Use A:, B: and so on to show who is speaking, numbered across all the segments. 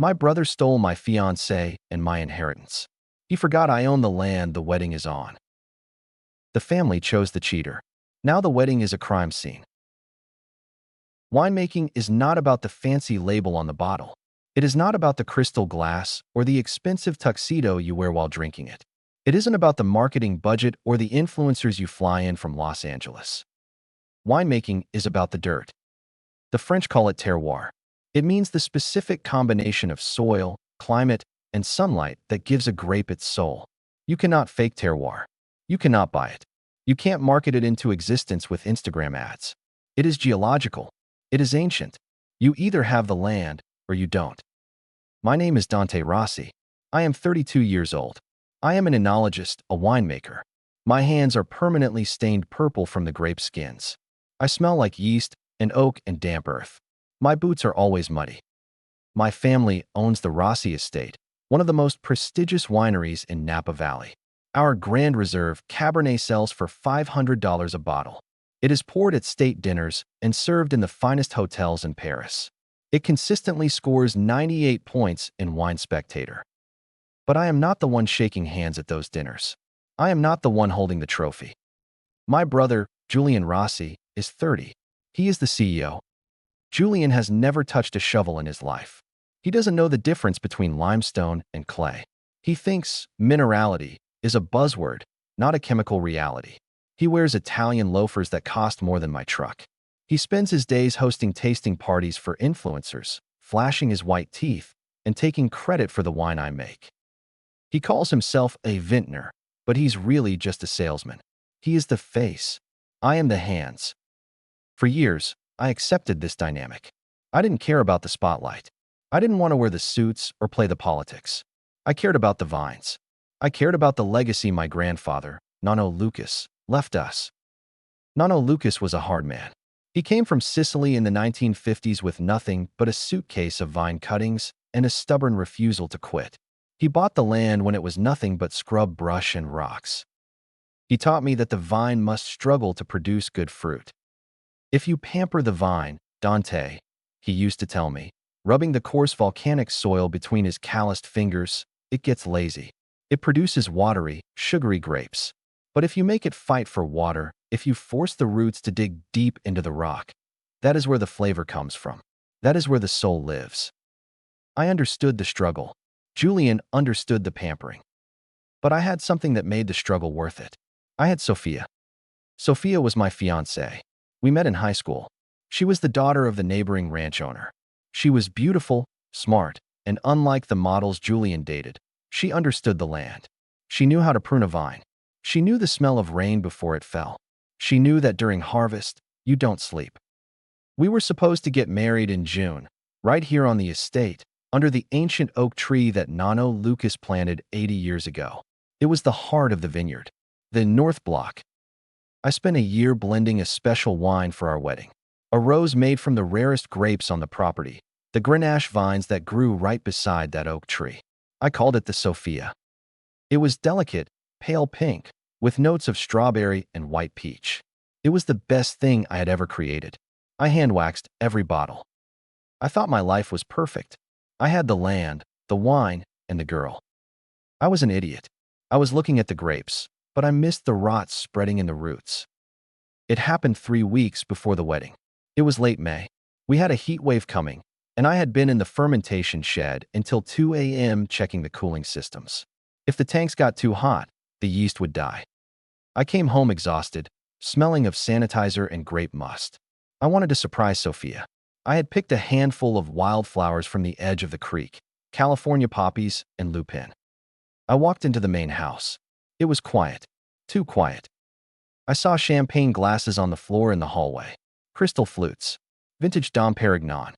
A: My brother stole my fiancée and my inheritance. He forgot I own the land the wedding is on. The family chose the cheater. Now the wedding is a crime scene. Winemaking is not about the fancy label on the bottle. It is not about the crystal glass or the expensive tuxedo you wear while drinking it. It isn't about the marketing budget or the influencers you fly in from Los Angeles. Winemaking is about the dirt. The French call it terroir. It means the specific combination of soil, climate, and sunlight that gives a grape its soul. You cannot fake terroir. You cannot buy it. You can't market it into existence with Instagram ads. It is geological. It is ancient. You either have the land or you don't. My name is Dante Rossi. I am 32 years old. I am an enologist, a winemaker. My hands are permanently stained purple from the grape skins. I smell like yeast and oak and damp earth. My boots are always muddy. My family owns the Rossi Estate, one of the most prestigious wineries in Napa Valley. Our Grand Reserve Cabernet sells for $500 a bottle. It is poured at state dinners and served in the finest hotels in Paris. It consistently scores 98 points in Wine Spectator. But I am not the one shaking hands at those dinners. I am not the one holding the trophy. My brother, Julian Rossi, is 30. He is the CEO. Julian has never touched a shovel in his life. He doesn't know the difference between limestone and clay. He thinks minerality is a buzzword, not a chemical reality. He wears Italian loafers that cost more than my truck. He spends his days hosting tasting parties for influencers, flashing his white teeth, and taking credit for the wine I make. He calls himself a vintner, but he's really just a salesman. He is the face. I am the hands. For years, I accepted this dynamic. I didn't care about the spotlight. I didn't want to wear the suits or play the politics. I cared about the vines. I cared about the legacy my grandfather, Nonno Lucas, left us. Nonno Lucas was a hard man. He came from Sicily in the 1950s with nothing but a suitcase of vine cuttings and a stubborn refusal to quit. He bought the land when it was nothing but scrub brush and rocks. He taught me that the vine must struggle to produce good fruit. If you pamper the vine, Dante, he used to tell me, rubbing the coarse volcanic soil between his calloused fingers, it gets lazy. It produces watery, sugary grapes. But if you make it fight for water, if you force the roots to dig deep into the rock, that is where the flavor comes from. That is where the soul lives. I understood the struggle. Julian understood the pampering. But I had something that made the struggle worth it. I had Sophia. Sophia was my fiancée. We met in high school. She was the daughter of the neighboring ranch owner. She was beautiful, smart, and unlike the models Julian dated, she understood the land. She knew how to prune a vine. She knew the smell of rain before it fell. She knew that during harvest, you don't sleep. We were supposed to get married in June, right here on the estate, under the ancient oak tree that Nonno Lucas planted 80 years ago. It was the heart of the vineyard, the North Block. I spent a year blending a special wine for our wedding, a rose made from the rarest grapes on the property, the Grenache vines that grew right beside that oak tree. I called it the Sophia. It was delicate, pale pink, with notes of strawberry and white peach. It was the best thing I had ever created. I hand-waxed every bottle. I thought my life was perfect. I had the land, the wine, and the girl. I was an idiot. I was looking at the grapes, but I missed the rot spreading in the roots. It happened 3 weeks before the wedding. It was late May. We had a heat wave coming, and I had been in the fermentation shed until 2 a.m. checking the cooling systems. If the tanks got too hot, the yeast would die. I came home exhausted, smelling of sanitizer and grape must. I wanted to surprise Sophia. I had picked a handful of wildflowers from the edge of the creek, California poppies and lupin. I walked into the main house. It was quiet, too quiet. I saw champagne glasses on the floor in the hallway, crystal flutes, vintage Dom Perignon.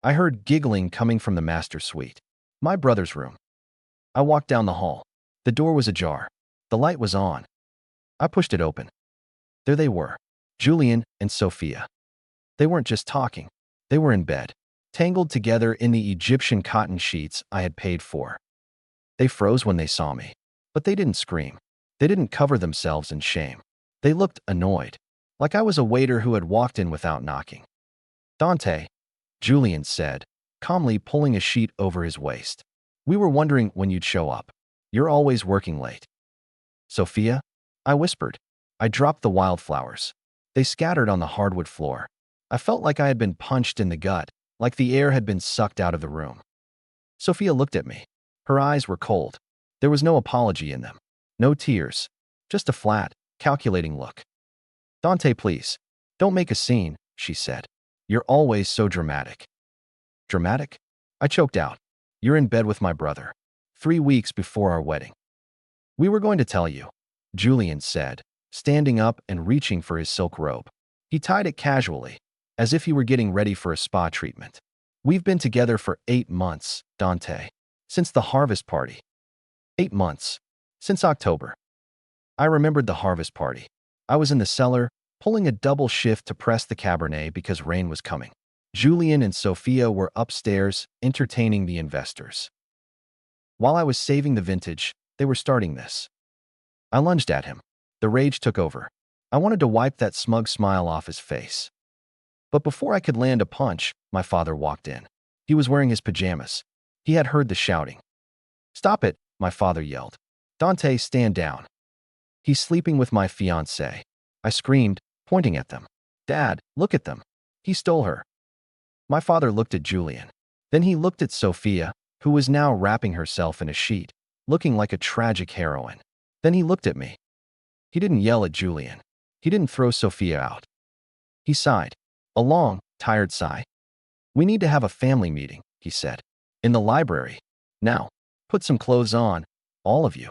A: I heard giggling coming from the master suite, my brother's room. I walked down the hall. The door was ajar. The light was on. I pushed it open. There they were, Julian and Sophia. They weren't just talking. They were in bed, tangled together in the Egyptian cotton sheets I had paid for. They froze when they saw me, but they didn't scream. They didn't cover themselves in shame. They looked annoyed, like I was a waiter who had walked in without knocking. "Dante," Julian said, calmly pulling a sheet over his waist. We were wondering when you'd show up. You're always working late. Sophia? I whispered. I dropped the wildflowers. They scattered on the hardwood floor. I felt like I had been punched in the gut, like the air had been sucked out of the room. Sophia looked at me. Her eyes were cold. There was no apology in them. No tears. Just a flat, calculating look. Dante, please. Don't make a scene, she said. You're always so dramatic. Dramatic? I choked out. You're in bed with my brother. 3 weeks before our wedding. We were going to tell you, Julian said, standing up and reaching for his silk robe. He tied it casually, as if he were getting ready for a spa treatment. We've been together for 8 months, Dante. Since the harvest party. 8 months. Since October. I remembered the harvest party. I was in the cellar, pulling a double shift to press the Cabernet because rain was coming. Julian and Sophia were upstairs, entertaining the investors. While I was saving the vintage, they were starting this. I lunged at him. The rage took over. I wanted to wipe that smug smile off his face. But before I could land a punch, my father walked in. He was wearing his pajamas. He had heard the shouting. Stop it, my father yelled. Dante, stand down. He's sleeping with my fiancée. I screamed, pointing at them. Dad, look at them. He stole her. My father looked at Julian. Then he looked at Sophia, who was now wrapping herself in a sheet, looking like a tragic heroine. Then he looked at me. He didn't yell at Julian. He didn't throw Sophia out. He sighed. A long, tired sigh. We need to have a family meeting, he said. In the library. Now, put some clothes on, all of you.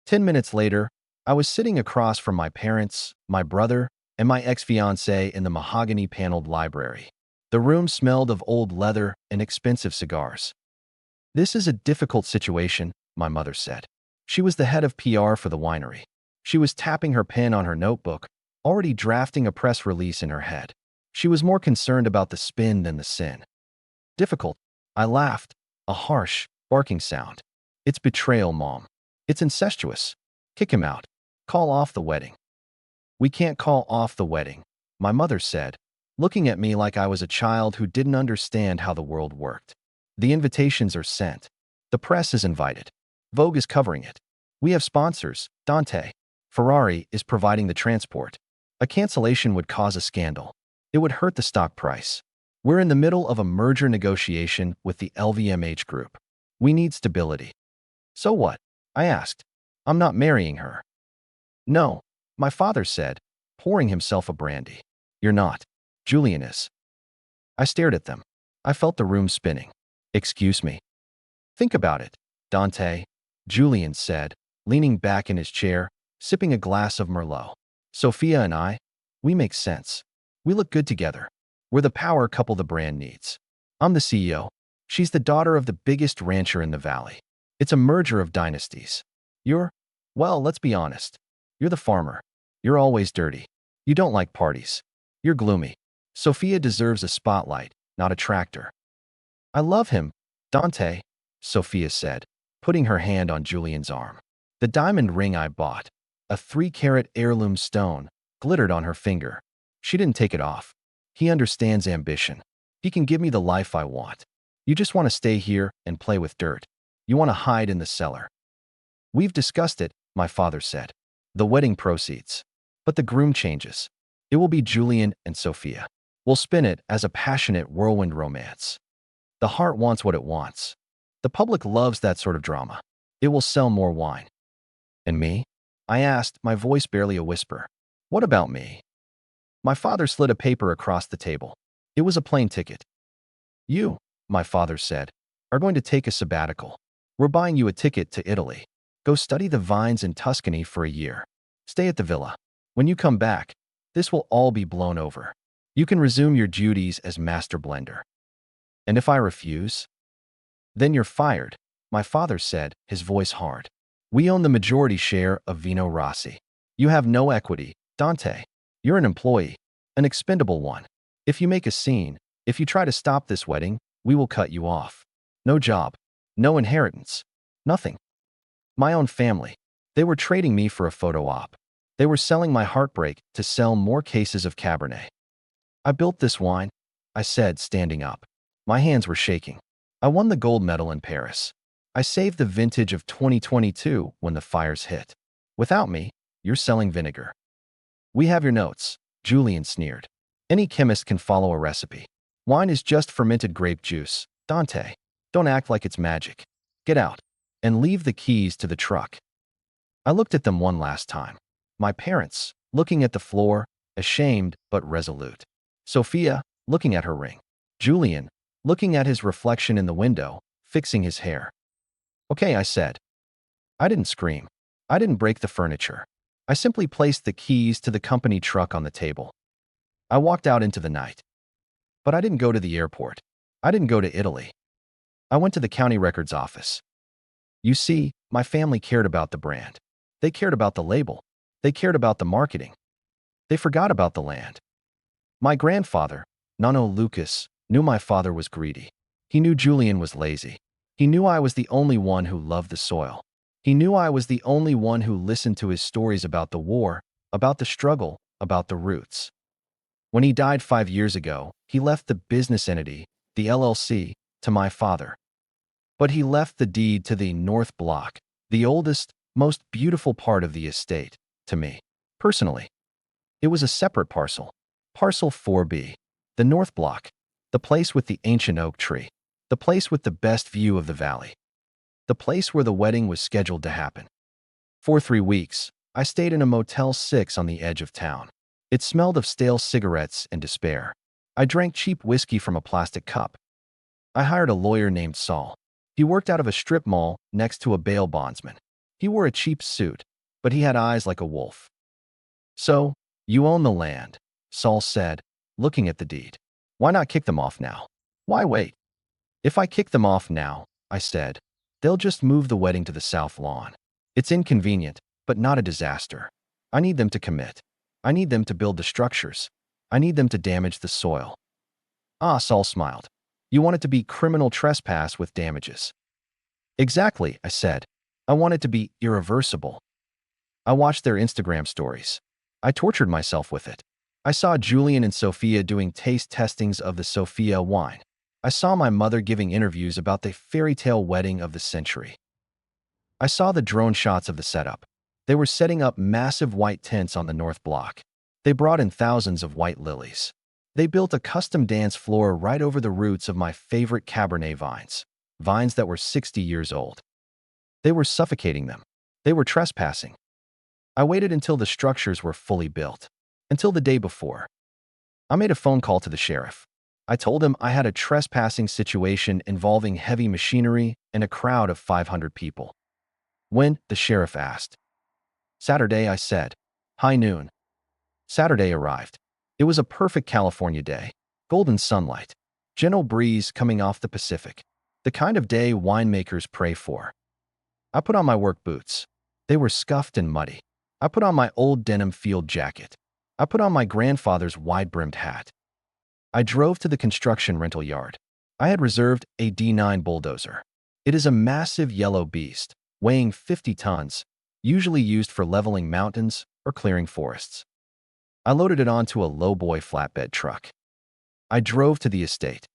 A: 10 minutes later, I was sitting across from my parents, my brother, and my ex-fiancée in the mahogany-paneled library. The room smelled of old leather and expensive cigars. This is a difficult situation, my mother said. She was the head of PR for the winery. She was tapping her pen on her notebook, already drafting a press release in her head. She was more concerned about the spin than the sin. Difficult. I laughed. A harsh, barking sound. It's betrayal, Mom. It's incestuous. Kick him out. Call off the wedding. We can't call off the wedding, my mother said, looking at me like I was a child who didn't understand how the world worked. The invitations are sent. The press is invited. Vogue is covering it. We have sponsors, Dante. Ferrari is providing the transport. A cancellation would cause a scandal. It would hurt the stock price. We're in the middle of a merger negotiation with the LVMH group. We need stability. So what? I asked. I'm not marrying her. No, my father said, pouring himself a brandy. You're not. Julian is. I stared at them. I felt the room spinning. Excuse me. Think about it, Dante, Julian said, leaning back in his chair, sipping a glass of Merlot. Sophia and I, we make sense. We look good together. We're the power couple the brand needs. I'm the CEO. She's the daughter of the biggest rancher in the valley. It's a merger of dynasties. Well, let's be honest. You're the farmer. You're always dirty. You don't like parties. You're gloomy. Sophia deserves a spotlight, not a tractor. I love him, Dante, Sophia said, putting her hand on Julian's arm. The diamond ring I bought, a 3-carat heirloom stone, glittered on her finger. She didn't take it off. He understands ambition. He can give me the life I want. You just want to stay here and play with dirt. You want to hide in the cellar. We've discussed it, my father said. The wedding proceeds. But the groom changes. It will be Julian and Sophia. We'll spin it as a passionate whirlwind romance. The heart wants what it wants. The public loves that sort of drama. It will sell more wine. And me? I asked, my voice barely a whisper. What about me? My father slid a paper across the table. It was a plane ticket. You, my father said, are going to take a sabbatical. We're buying you a ticket to Italy. Go study the vines in Tuscany for a year. Stay at the villa. When you come back, this will all be blown over. You can resume your duties as master blender. And if I refuse? Then you're fired, my father said, his voice hard. We own the majority share of Vino Rossi. You have no equity, Dante. You're an employee, an expendable one. If you make a scene, if you try to stop this wedding, we will cut you off. No job, no inheritance, nothing. My own family. They were trading me for a photo op. They were selling my heartbreak to sell more cases of Cabernet. I built this wine, I said, standing up. My hands were shaking. I won the gold medal in Paris. I saved the vintage of 2022 when the fires hit. Without me, you're selling vinegar. We have your notes, Julian sneered. Any chemist can follow a recipe. Wine is just fermented grape juice. Dante, don't act like it's magic. Get out and leave the keys to the truck. I looked at them one last time. My parents, looking at the floor, ashamed but resolute. Sophia, looking at her ring. Julian, looking at his reflection in the window, fixing his hair. Okay, I said. I didn't scream. I didn't break the furniture. I simply placed the keys to the company truck on the table. I walked out into the night. But I didn't go to the airport. I didn't go to Italy. I went to the county records office. You see, my family cared about the brand. They cared about the label. They cared about the marketing. They forgot about the land. My grandfather, Nonno Lucas, knew my father was greedy. He knew Julian was lazy. He knew I was the only one who loved the soil. He knew I was the only one who listened to his stories about the war, about the struggle, about the roots. When he died 5 years ago, he left the business entity, the LLC, to my father. But he left the deed to the North Block, the oldest, most beautiful part of the estate, to me. Personally, it was a separate parcel. Parcel 4B. The North Block. The place with the ancient oak tree. The place with the best view of the valley. The place where the wedding was scheduled to happen. For 3 weeks, I stayed in a Motel 6 on the edge of town. It smelled of stale cigarettes and despair. I drank cheap whiskey from a plastic cup. I hired a lawyer named Saul. He worked out of a strip mall next to a bail bondsman. He wore a cheap suit, but he had eyes like a wolf. So, you own the land, Saul said, looking at the deed. Why not kick them off now? Why wait? If I kick them off now, I said, they'll just move the wedding to the south lawn. It's inconvenient, but not a disaster. I need them to commit. I need them to build the structures. I need them to damage the soil. Ah, Saul smiled. You want it to be criminal trespass with damages. Exactly, I said. I want it to be irreversible. I watched their Instagram stories. I tortured myself with it. I saw Julian and Sophia doing taste testings of the Sophia wine. I saw my mother giving interviews about the fairy tale wedding of the century. I saw the drone shots of the setup. They were setting up massive white tents on the North Block. They brought in thousands of white lilies. They built a custom dance floor right over the roots of my favorite Cabernet vines, vines that were 60 years old. They were suffocating them. They were trespassing. I waited until the structures were fully built, until the day before. I made a phone call to the sheriff. I told him I had a trespassing situation involving heavy machinery and a crowd of 500 people. When? The sheriff asked. Saturday, I said. High noon. Saturday arrived. It was a perfect California day. Golden sunlight. Gentle breeze coming off the Pacific. The kind of day winemakers pray for. I put on my work boots. They were scuffed and muddy. I put on my old denim field jacket. I put on my grandfather's wide-brimmed hat. I drove to the construction rental yard. I had reserved a D9 bulldozer. It is a massive yellow beast, weighing 50 tons, usually used for leveling mountains or clearing forests. I loaded it onto a lowboy flatbed truck. I drove to the estate.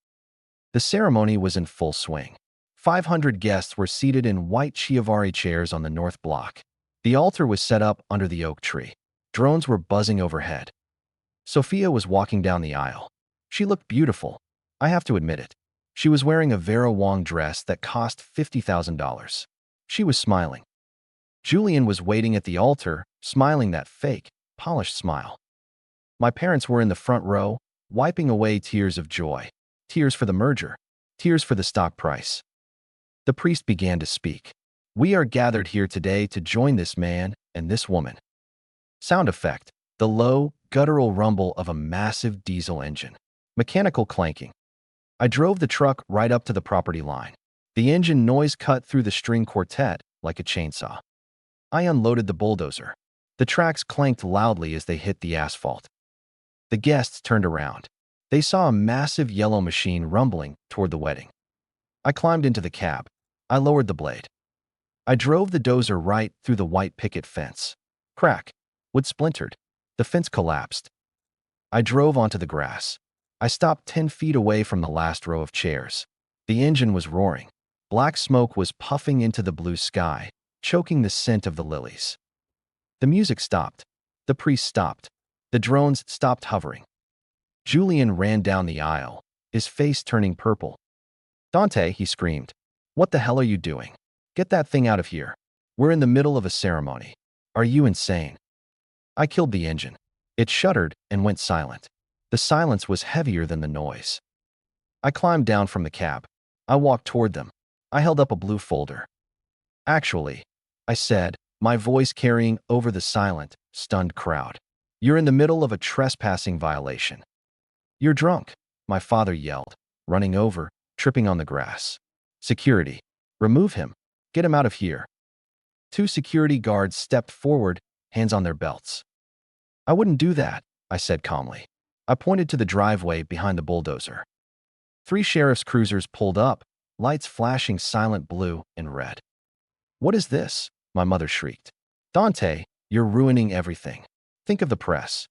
A: The ceremony was in full swing. 500 guests were seated in white Chiavari chairs on the North Block. The altar was set up under the oak tree. Drones were buzzing overhead. Sophia was walking down the aisle. She looked beautiful. I have to admit it. She was wearing a Vera Wang dress that cost $50,000. She was smiling. Julian was waiting at the altar, smiling that fake, polished smile. My parents were in the front row, wiping away tears of joy. Tears for the merger. Tears for the stock price. The priest began to speak. We are gathered here today to join this man and this woman. Sound effect. The low, guttural rumble of a massive diesel engine. Mechanical clanking. I drove the truck right up to the property line. The engine noise cut through the string quartet like a chainsaw. I unloaded the bulldozer. The tracks clanked loudly as they hit the asphalt. The guests turned around. They saw a massive yellow machine rumbling toward the wedding. I climbed into the cab. I lowered the blade. I drove the dozer right through the white picket fence. Crack. Wood splintered. The fence collapsed. I drove onto the grass. I stopped 10 feet away from the last row of chairs. The engine was roaring. Black smoke was puffing into the blue sky, choking the scent of the lilies. The music stopped. The priest stopped. The drones stopped hovering. Julian ran down the aisle, his face turning purple. "Dante," he screamed. "What the hell are you doing? Get that thing out of here. We're in the middle of a ceremony. Are you insane?" I killed the engine. It shuddered and went silent. The silence was heavier than the noise. I climbed down from the cab. I walked toward them. I held up a blue folder. "Actually," I said, my voice carrying over the silent, stunned crowd, "you're in the middle of a trespassing violation." "You're drunk," my father yelled, running over, tripping on the grass. "Security. Remove him. Get him out of here." Two security guards stepped forward, hands on their belts. "I wouldn't do that," I said calmly. I pointed to the driveway behind the bulldozer. 3 sheriff's cruisers pulled up, lights flashing silent blue and red. "What is this?" my mother shrieked. "Dante, you're ruining everything. Think of the press."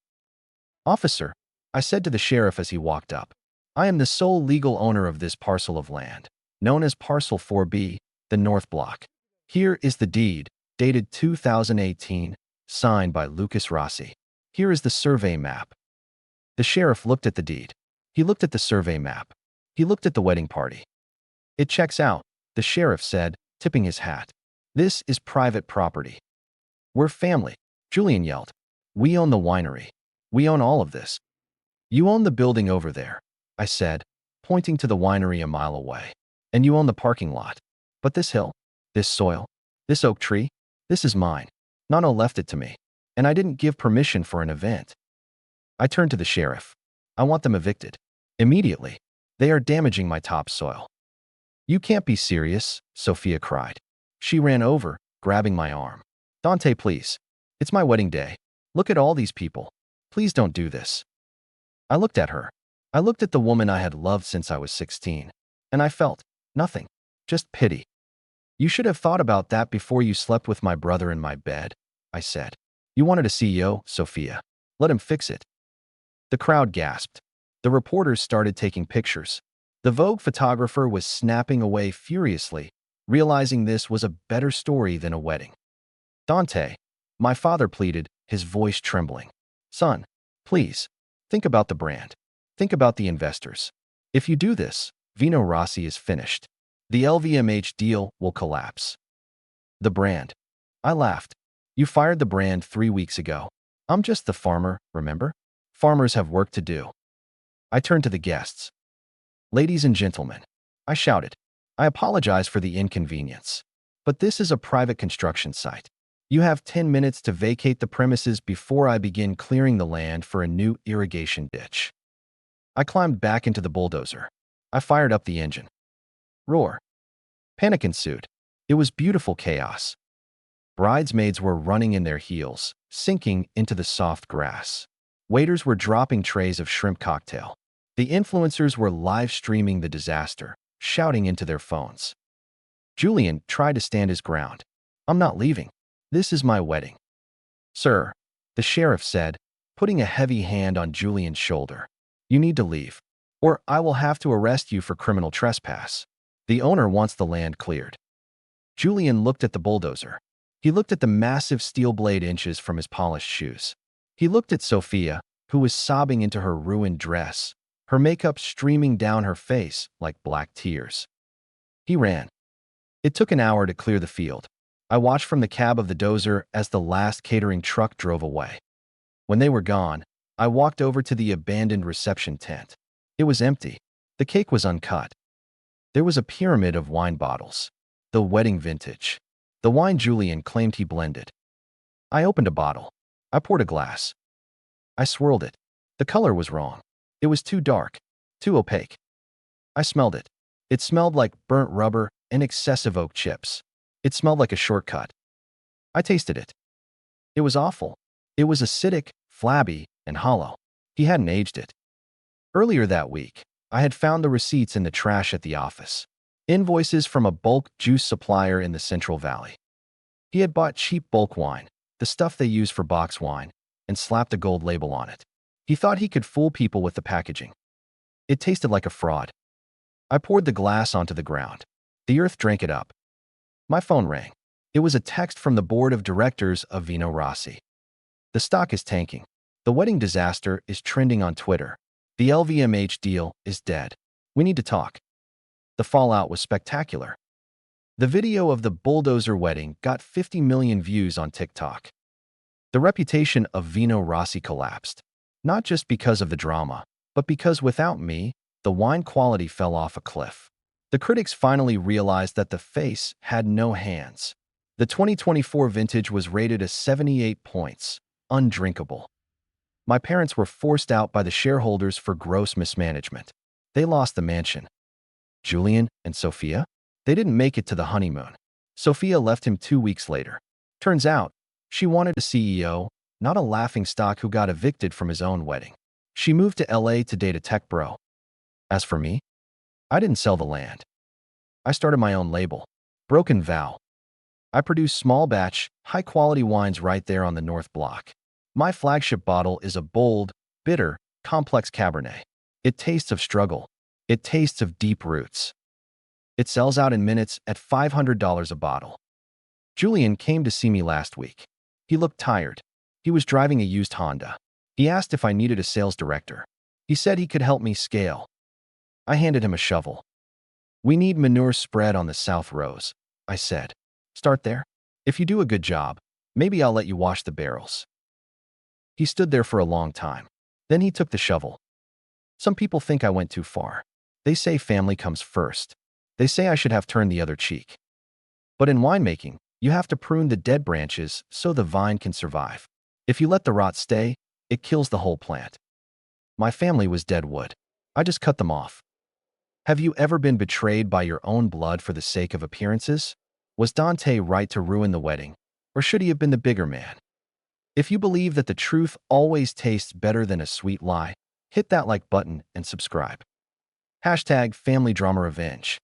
A: "Officer," I said to the sheriff as he walked up, "I am the sole legal owner of this parcel of land, known as Parcel 4B, the North Block. Here is the deed, dated 2018, signed by Lucas Rossi. Here is the survey map." The sheriff looked at the deed. He looked at the survey map. He looked at the wedding party. "It checks out," the sheriff said, tipping his hat. "This is private property." "We're family," Julian yelled. "We own the winery. We own all of this." "You own the building over there," I said, pointing to the winery a mile away. "And you own the parking lot. But this hill, this soil, this oak tree, this is mine. Nano left it to me, and I didn't give permission for an event." I turned to the sheriff. "I want them evicted. Immediately. They are damaging my topsoil." "You can't be serious," Sophia cried. She ran over, grabbing my arm. "Dante, please. It's my wedding day. Look at all these people. Please don't do this." I looked at her. I looked at the woman I had loved since I was 16. And I felt nothing, just pity. "You should have thought about that before you slept with my brother in my bed," I said. "You wanted a CEO, Sophia. Let him fix it." The crowd gasped. The reporters started taking pictures. The Vogue photographer was snapping away furiously, realizing this was a better story than a wedding. "Dante," my father pleaded, his voice trembling. "Son, please, think about the brand. Think about the investors. If you do this, Vino Rossi is finished. The LVMH deal will collapse." "The brand." I laughed. "You fired the brand 3 weeks ago. I'm just the farmer, remember? Farmers have work to do." I turned to the guests. "Ladies and gentlemen," I shouted, "I apologize for the inconvenience. But this is a private construction site. You have 10 minutes to vacate the premises before I begin clearing the land for a new irrigation ditch." I climbed back into the bulldozer. I fired up the engine. Roar. Panic ensued. It was beautiful chaos. Bridesmaids were running in their heels, sinking into the soft grass. Waiters were dropping trays of shrimp cocktail. The influencers were live streaming the disaster, shouting into their phones. Julian tried to stand his ground. "I'm not leaving. This is my wedding." "Sir," the sheriff said, putting a heavy hand on Julian's shoulder, "you need to leave, or I will have to arrest you for criminal trespass. The owner wants the land cleared." Julian looked at the bulldozer. He looked at the massive steel blade inches from his polished shoes. He looked at Sophia, who was sobbing into her ruined dress, her makeup streaming down her face like black tears. He ran. It took an hour to clear the field. I watched from the cab of the dozer as the last catering truck drove away. When they were gone, I walked over to the abandoned reception tent. It was empty. The cake was uncut. There was a pyramid of wine bottles. The wedding vintage. The wine Julian claimed he blended. I opened a bottle. I poured a glass. I swirled it. The color was wrong. It was too dark, too opaque. I smelled it. It smelled like burnt rubber and excessive oak chips. It smelled like a shortcut. I tasted it. It was awful. It was acidic, flabby, and hollow. He hadn't aged it. Earlier that week, I had found the receipts in the trash at the office. Invoices from a bulk juice supplier in the Central Valley. He had bought cheap bulk wine, the stuff they use for box wine, and slapped a gold label on it. He thought he could fool people with the packaging. It tasted like a fraud. I poured the glass onto the ground. The earth drank it up. My phone rang. It was a text from the board of directors of Vino Rossi. The stock is tanking. The wedding disaster is trending on Twitter. The LVMH deal is dead. We need to talk. The fallout was spectacular. The video of the bulldozer wedding got 50 million views on TikTok. The reputation of Vino Rossi collapsed, not just because of the drama, but because without me, the wine quality fell off a cliff. The critics finally realized that the face had no hands. The 2024 vintage was rated as 78 points, undrinkable. My parents were forced out by the shareholders for gross mismanagement. They lost the mansion. Julian and Sophia? They didn't make it to the honeymoon. Sophia left him 2 weeks later. Turns out, she wanted a CEO, not a laughingstock who got evicted from his own wedding. She moved to LA to date a tech bro. As for me, I didn't sell the land. I started my own label, Broken Vow. I produce small-batch, high-quality wines right there on the North Block. My flagship bottle is a bold, bitter, complex Cabernet. It tastes of struggle. It tastes of deep roots. It sells out in minutes at $500 a bottle. Julian came to see me last week. He looked tired. He was driving a used Honda. He asked if I needed a sales director. He said he could help me scale. I handed him a shovel. We need manure spread on the south rows, I said. Start there. If you do a good job, maybe I'll let you wash the barrels. He stood there for a long time. Then he took the shovel. Some people think I went too far. They say family comes first. They say I should have turned the other cheek. But in winemaking, you have to prune the dead branches so the vine can survive. If you let the rot stay, it kills the whole plant. My family was dead wood. I just cut them off. Have you ever been betrayed by your own blood for the sake of appearances? Was Dante right to ruin the wedding, or should he have been the bigger man? If you believe that the truth always tastes better than a sweet lie, hit that like button and subscribe. #FamilyDramaRevenge.